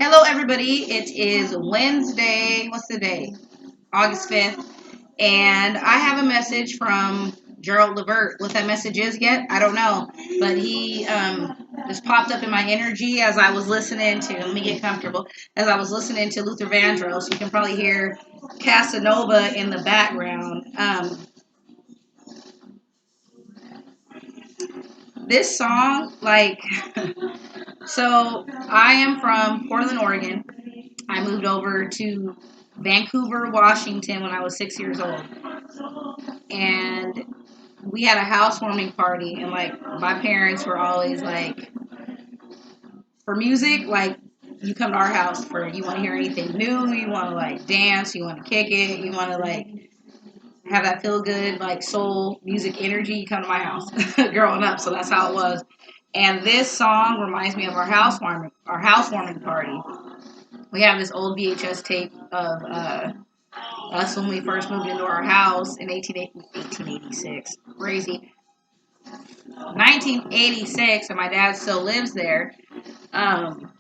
Hello, everybody. It is Wednesday. What's the day? August 5th. And I have a message from Gerald Levert. What that message is yet, I don't know. But he just popped up in my energy as I was listening to, let me get comfortable, as I was listening to Luther Vandross. You can probably hear Casanova in the background. This song, so I am from Portland, Oregon. I moved over to Vancouver, Washington when I was 6 years old. And we had a housewarming party. And like, my parents were always like, for music, like, you come to our house for, you want to hear anything new, you want to like dance, you want to kick it, you want to like have that feel good, like soul music energy, you come to my house growing up. So that's how it was. And this song reminds me of our housewarming party. We have this old VHS tape of us when we first moved into our house in 1886. Crazy. 1986, and my dad still lives there. Um,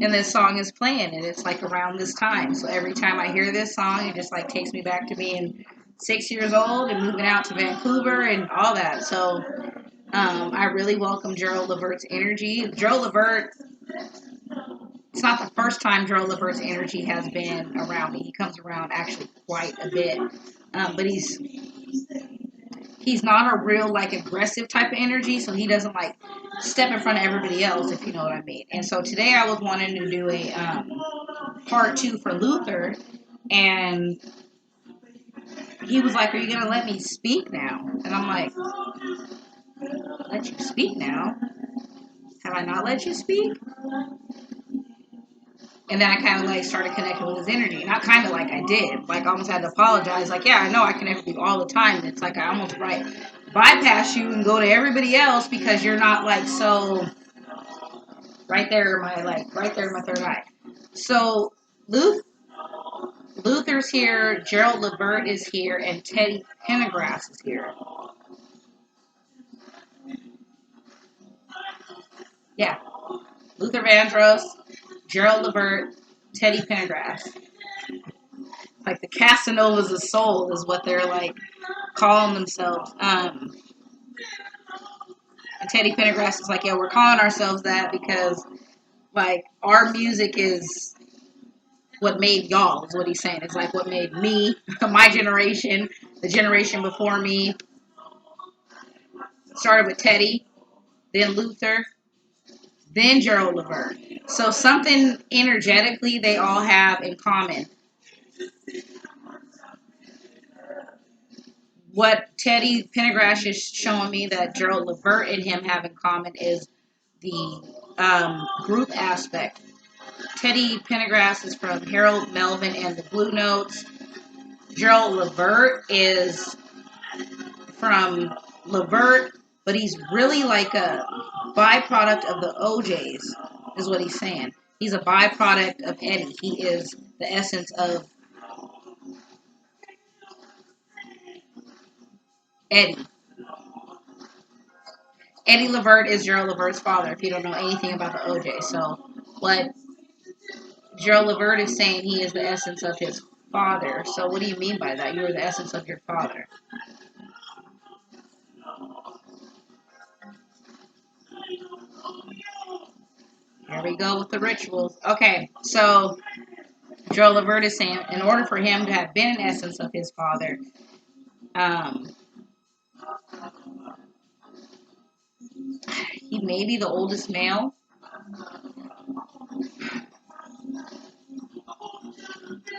and this song is playing, and it's like around this time. So every time I hear this song, it just like takes me back to being 6 years old and moving out to Vancouver and all that. So I really welcome Gerald Levert's energy. Gerald Levert, it's not the first time Gerald Levert's energy has been around me. He comes around actually quite a bit. But he's not a real like aggressive type of energy, so he doesn't like step in front of everybody else, if you know what I mean. And so today I was wanting to do a part two for Luther, and he was like, "Are you gonna let me speak now?" And I'm like, "Let you speak now? Have I not let you speak?" And then I kind of like started connecting with his energy. Not kind of like I did. Like I almost had to apologize. Like, yeah, I know I connect with you all the time. And it's like I almost bypass you and go to everybody else because you're not like so right there in my third eye. So Luth, Luther's here, Gerald Levert is here, and Teddy Pendergrass is here. Yeah. Luther Vandross, Gerald Levert, Teddy Pendergrass. Like the Casanovas of soul is what they're like calling themselves. And Teddy Pendergrass is like, yeah, we're calling ourselves that because like our music is what made y'all, is what he's saying. It's like what made me, my generation, the generation before me. Started with Teddy, then Luther, then Gerald Levert. So something energetically they all have in common. What Teddy Pendergrass is showing me that Gerald Levert and him have in common is the group aspect. Teddy Pendergrass is from Harold Melvin and the Blue Notes. Gerald Levert is from Levert, but he's really like a byproduct of the OJs, is what he's saying. He's a byproduct of Eddie. He is the essence of Eddie. Eddie Levert is Gerald Levert's father, if you don't know anything about the OJ. So, what Gerald Levert is saying, he is the essence of his father. So, what do you mean by that? You are the essence of your father. Here we go with the rituals. Okay, so Gerald Levert is saying, in order for him to have been an essence of his father, um, he may be the oldest male.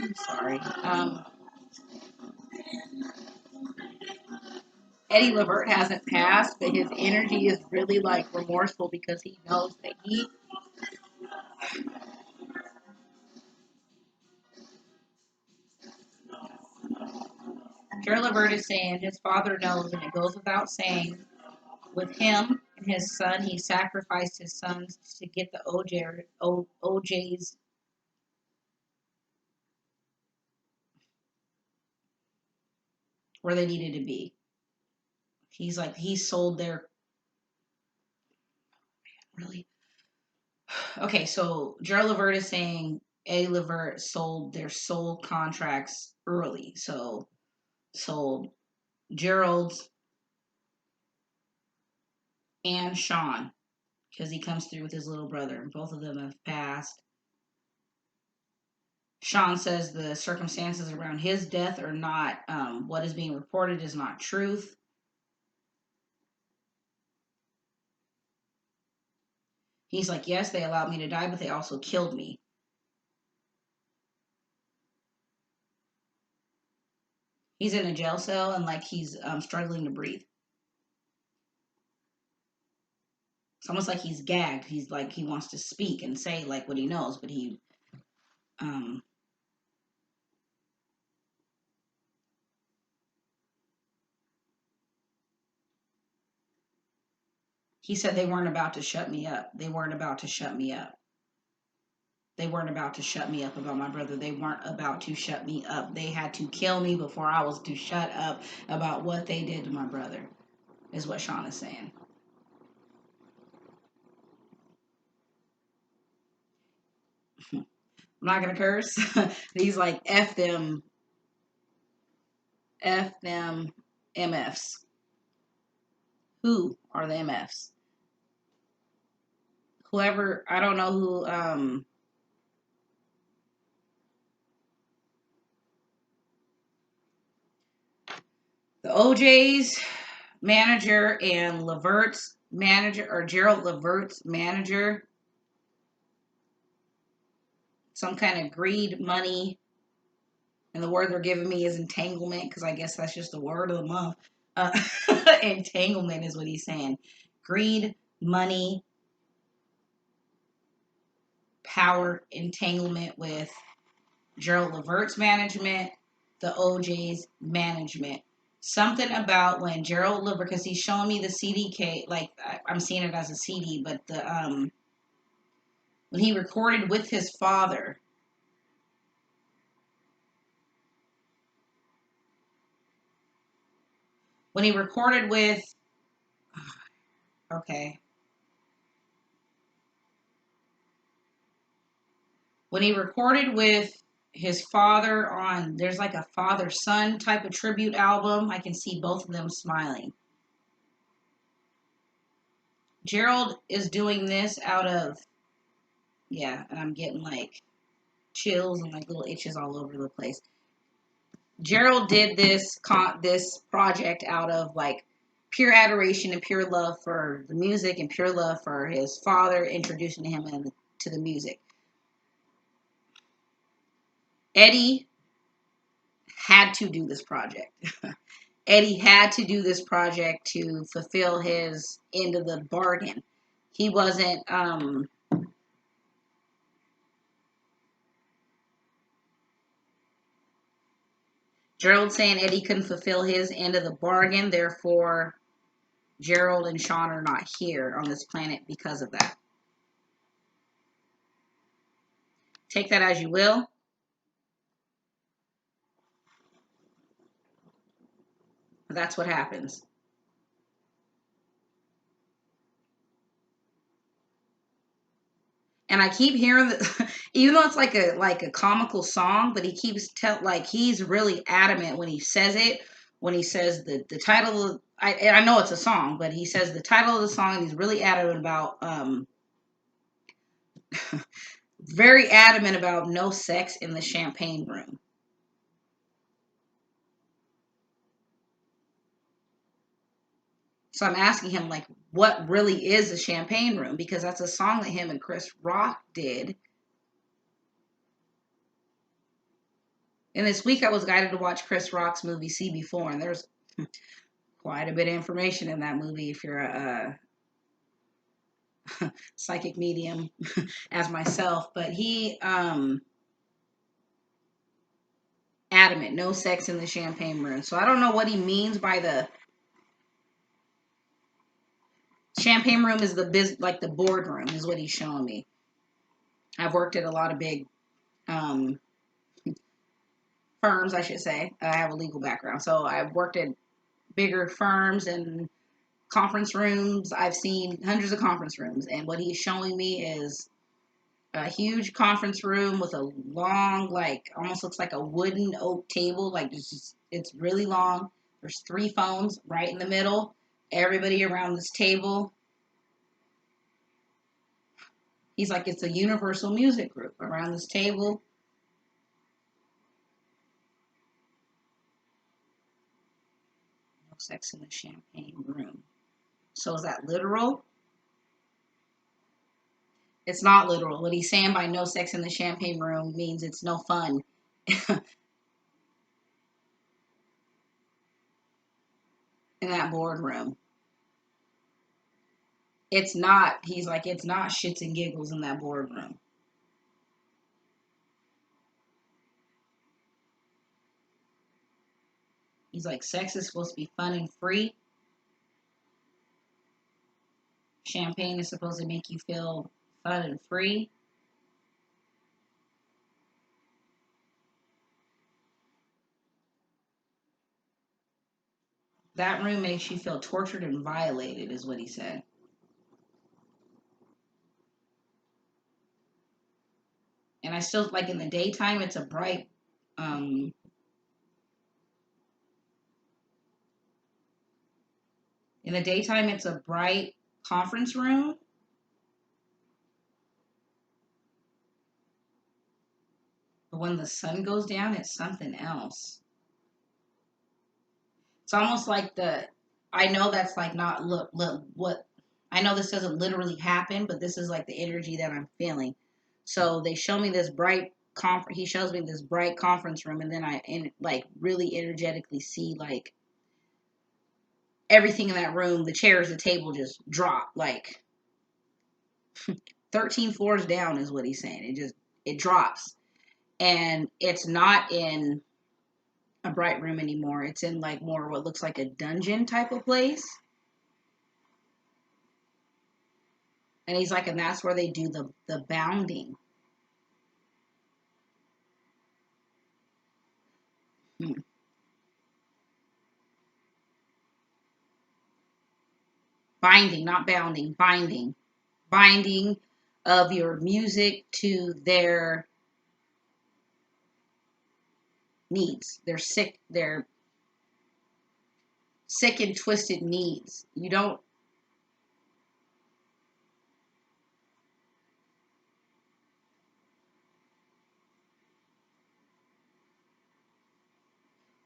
I'm sorry. Eddie Levert hasn't passed, but his energy is really like remorseful because he knows that Gerald Levert is saying his father knows, and it goes without saying. With him and his son, he sacrificed his sons to get the OJs where they needed to be. He sold their Really? Okay, so Gerald Levert is saying Eddie Levert sold their sold contracts early. So sold Gerald's and Sean because he comes through with his little brother. Both of them have passed. Sean says the circumstances around his death are not what is being reported is not truth. He's like, yes, they allowed me to die, but they also killed me. He's in a jail cell and like he's struggling to breathe. It's almost like he's gagged. He's like he wants to speak and say like what he knows, but um he said they weren't about to shut me up. They weren't about to shut me up. They weren't about to shut me up about my brother. They weren't about to shut me up. They had to kill me before I was to shut up about what they did to my brother, is what Sean is saying. I'm not gonna curse. He's like F them MFs. Who are the MFs? Whoever, I don't know who the OJ's manager and Levert's manager, or Gerald Levert's manager, some kind of greed, money, and the word they're giving me is entanglement because I guess that's just the word of the month. Uh, entanglement is what he's saying. Greed, money, power, entanglement with Gerald Levert's management, the OJ's management. Something about when Gerald Levert, because he's showing me the CDK, like I'm seeing it as a CD, but the when he recorded with his father, when he recorded with, okay, when he recorded with his father on, there's like a father son type of tribute album. I can see both of them smiling. Gerald is doing this out of, yeah, and I'm getting like chills and like little itches all over the place. Gerald did this project out of like pure adoration and pure love for the music and pure love for his father introducing him to the music. Eddie had to do this project. Eddie had to do this project to fulfill his end of the bargain. He wasn't Gerald saying Eddie couldn't fulfill his end of the bargain, therefore Gerald and Sean are not here on this planet because of that. Take that as you will. But that's what happens. And I keep hearing that, even though it's like a comical song, but he keeps like he's really adamant when he says it. When he says the title, I know it's a song, but he says the title of the song, and he's really adamant about very adamant about no sex in the champagne room. So I'm asking him like, what really is a champagne room? Because that's a song that him and Chris Rock did. And this week I was guided to watch Chris Rock's movie CB4, and there's quite a bit of information in that movie if you're a psychic medium as myself. But he adamant, no sex in the champagne room. So I don't know what he means by the champagne room is like the boardroom is what he's showing me. I've worked at a lot of big um, firms, I should say. I have a legal background, so I've worked at bigger firms and conference rooms. I've seen hundreds of conference rooms, and what he's showing me is a huge conference room with a long, like almost looks like a wooden oak table. Like it's really long. There's 3 phones right in the middle. Everybody around this table. He's like, it's a universal music group around this table. No sex in the champagne room. So is that literal? It's not literal. What he's saying by no sex in the champagne room means it's no fun in that boardroom. It's not, he's like, it's not shits and giggles in that boardroom. He's like, sex is supposed to be fun and free. Champagne is supposed to make you feel fun and free. That room makes you feel tortured and violated, is what he said. And I still like in the daytime, it's a bright, um, in the daytime, it's a bright conference room. But when the sun goes down, it's something else. It's almost like I know that's like not look what I know this doesn't literally happen, but this is like the energy that I'm feeling. So they show me this bright he shows me this bright conference room, and then like really energetically see like everything in that room, the chairs, the table just drop like 13 floors down is what he's saying. It drops. And it's not in a bright room anymore. It's in like more what looks like a dungeon type of place. And he's like, and that's where they do the bounding. Hmm. Binding, not bounding, binding. Binding of your music to their needs. Their sick and twisted needs. You don't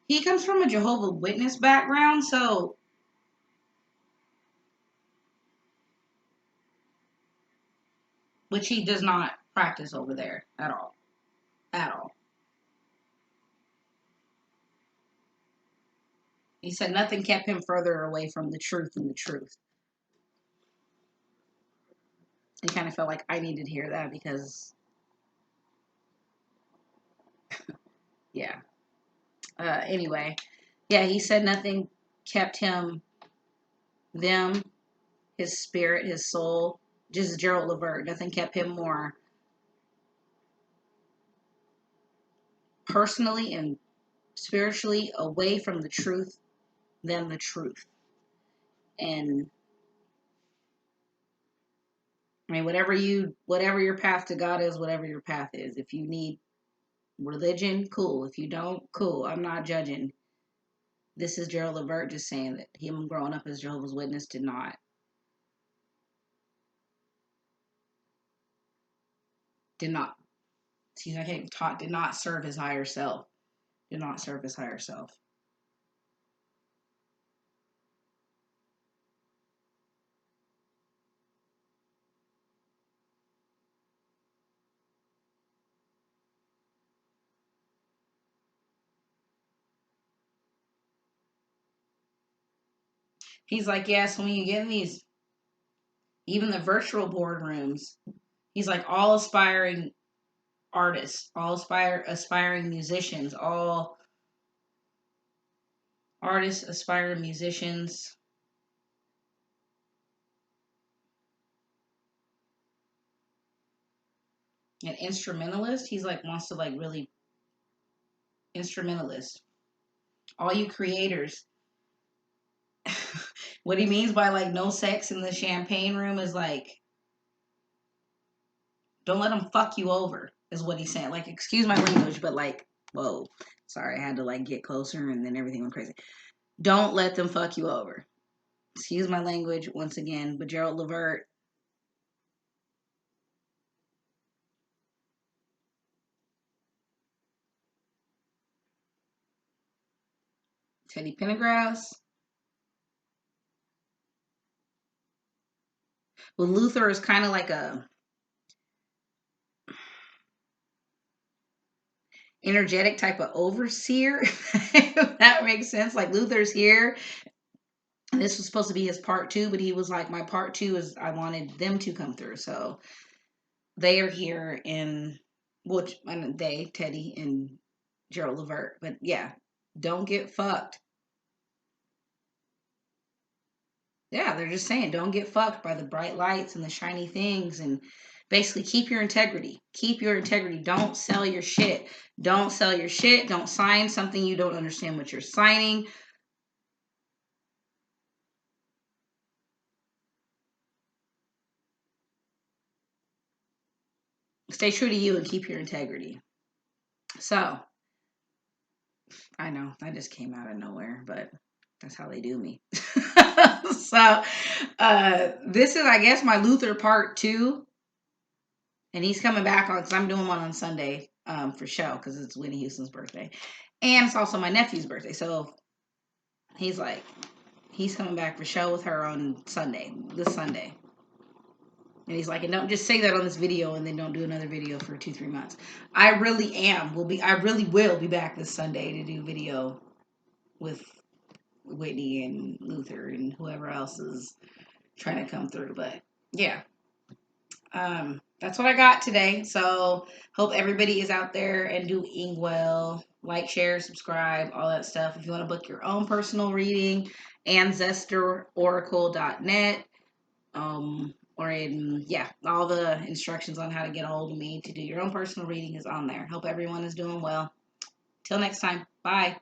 he comes from a Jehovah's Witness background, so which he does not practice over there at all. At all. He said nothing kept him further away from the truth and the truth. He kind of felt like I needed to hear that because, yeah. Anyway, yeah, he said nothing kept them, his spirit, his soul, just Gerald Levert. Nothing kept him more personally and spiritually away from the truth than the truth. And I mean, whatever your path to God is, whatever your path is. If you need religion, cool. If you don't, cool. I'm not judging. This is Gerald Levert just saying that him growing up as Jehovah's Witness did not, excuse me, I can't talk, did not serve his higher self. Did not serve his higher self. He's like, yes, when you get in these, even the virtual boardrooms, he's like all aspiring artists, all aspiring musicians, all artists, aspiring musicians, and instrumentalists. He's like wants to like really instrumentalists. All you creators. What he means by like no sex in the champagne room is like, don't let them fuck you over, is what he's saying. Like, excuse my language, but like, whoa. Sorry, I had to like get closer and then everything went crazy. Don't let them fuck you over. Excuse my language once again, but Gerald Levert, Teddy Pendergrass. Well, Luther is kind of like a energetic type of overseer, if that makes sense. Like Luther's here, and this was supposed to be his part two, but he was like, my part two is I wanted them to come through. So they are here in which and they, Teddy and Gerald Levert. But yeah, don't get fucked. Yeah, they're just saying don't get fucked by the bright lights and the shiny things, and basically keep your integrity. Keep your integrity. Don't sell your shit. Don't sell your shit. Don't sign something you don't understand what you're signing. Stay true to you and keep your integrity. So, I know that just came out of nowhere, but that's how they do me. So, this is, I guess, my Luther part two, and he's coming back on because I'm doing one on Sunday for show because it's Whitney Houston's birthday, and it's also my nephew's birthday. So he's like, he's coming back for show with her on Sunday, this Sunday. And he's like, and don't just say that on this video and then don't do another video for 2-3 months. I really will be back this Sunday to do video with Whitney and Luther and whoever else is trying to come through. But yeah, that's what I got today. So hope everybody is out there and doing well. Like, share, subscribe, all that stuff. If you want to book your own personal reading, ancestororacle.net. Or in, yeah, all the instructions on how to get a hold of me to do your own personal reading is on there. Hope everyone is doing well. Till next time. Bye.